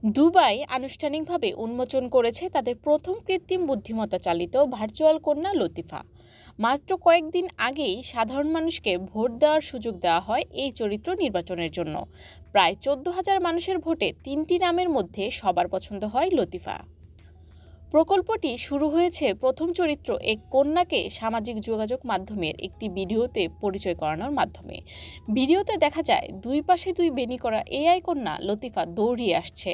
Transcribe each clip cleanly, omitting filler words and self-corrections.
Dubai আনুষ্ঠানিকভাবে উন্মোচন করেছে তাদের প্রথম কৃত্রিম বুদ্ধিমত্তা চালিত ভার্চুয়াল কন্যা লতিফা। মাত্র কয়েকদিন আগেই সাধারণ মানুষকে ভোট দেওয়ার সুযোগ দেওয়া হয় এই চরিত্র নির্বাচনের জন্য। প্রায় 14,000 মানুষের ভোটে 3টি নামের মধ্যে সবার পছন্দ হয় লতিফা। প্রকল্পটি শুরু হয়েছে প্রথম চরিত্র এক কন্যাকে সামাজিক যোগাযোগ মাধ্যমের একটি ভিডিওতে পরিচয় করানোর মাধ্যমে। ভিডিওতে দেখা যায় দুই পাশে দুই বেনি করা এআই কন্যা লতিফা দৌড়িয়ে আসছে।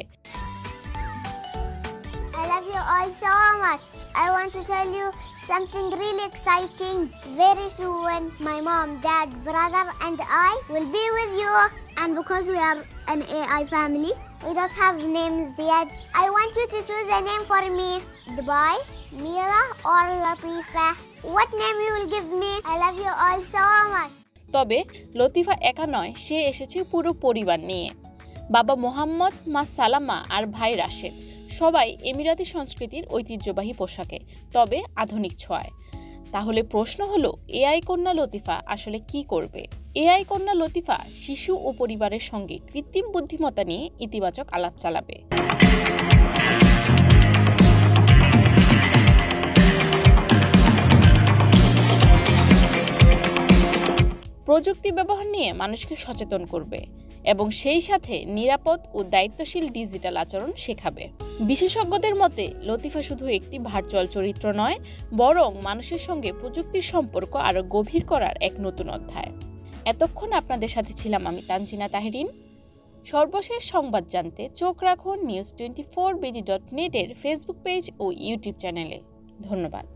I love you all so much. I want to tell you something really exciting. Very soon, my mom, dad, brother, and I will be with you. And because we are an AI family, we don't have names yet. I want you to choose a name for me. Dubai, Mira, or Latifa. What name you will give me? I love you all so much. তবে লতিফা একা নয়, সে এসেছে পুরো পরিবার নিয়ে। বাবা মোহাম্মদ, মা সালামা আর ভাই রাশেদ সবাই এমিরাতি সংস্কৃতির ঐতিহ্যবাহী পোশাকে, তবে আধুনিক ছোঁয়ায়। তাহলে প্রশ্ন হলো, এআই কন্যা লতিফা আসলে কি করবে? এআই কন্যা লতিফা শিশু ও পরিবারের সঙ্গে কৃত্রিম বুদ্ধিমত্তা নিয়ে ইতিবাচক আলাপ চালাবে। প্রযুক্তি ব্যবহার নিয়ে মানুষকে সচেতন করবে এবং সেই সাথে নিরাপদ ও দায়িত্বশীল ডিজিটাল আচরণ শেখাবে। বিশেষজ্ঞদের মতে লতিফা শুধু একটি ভার্চুয়াল চরিত্র নয়, বরং মানুষের সঙ্গে প্রযুক্তির সম্পর্ক আরও গভীর করার এক নতুন অধ্যায়। এতক্ষণ আপনাদের সাথে ছিলাম আমি তানজিনা তাহরিন। সর্বশেষ সংবাদ জানতে চোখ রাখুন news24bd.net এর ফেসবুক পেজ ও ইউটিউব চ্যানেলে। ধন্যবাদ।